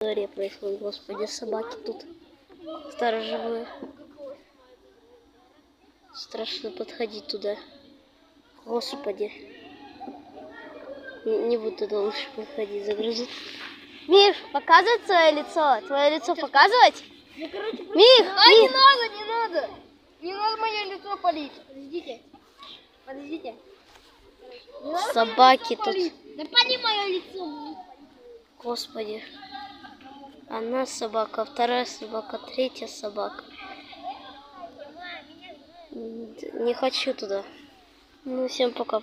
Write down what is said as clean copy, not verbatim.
дворе происходит, господи, собаки тут сторожевые. Страшно подходить туда. Господи. Не буду туда лучше подходить, загрызут. Миш, показывать свое лицо? Твое лицо показывать? Ну, короче, Мих! не надо, не надо! Не надо мое лицо палить. Подождите. Подождите. Собаки тут. Да пали мое лицо. Господи. Одна собака, вторая собака, третья собака. Не хочу туда. Ну, всем пока.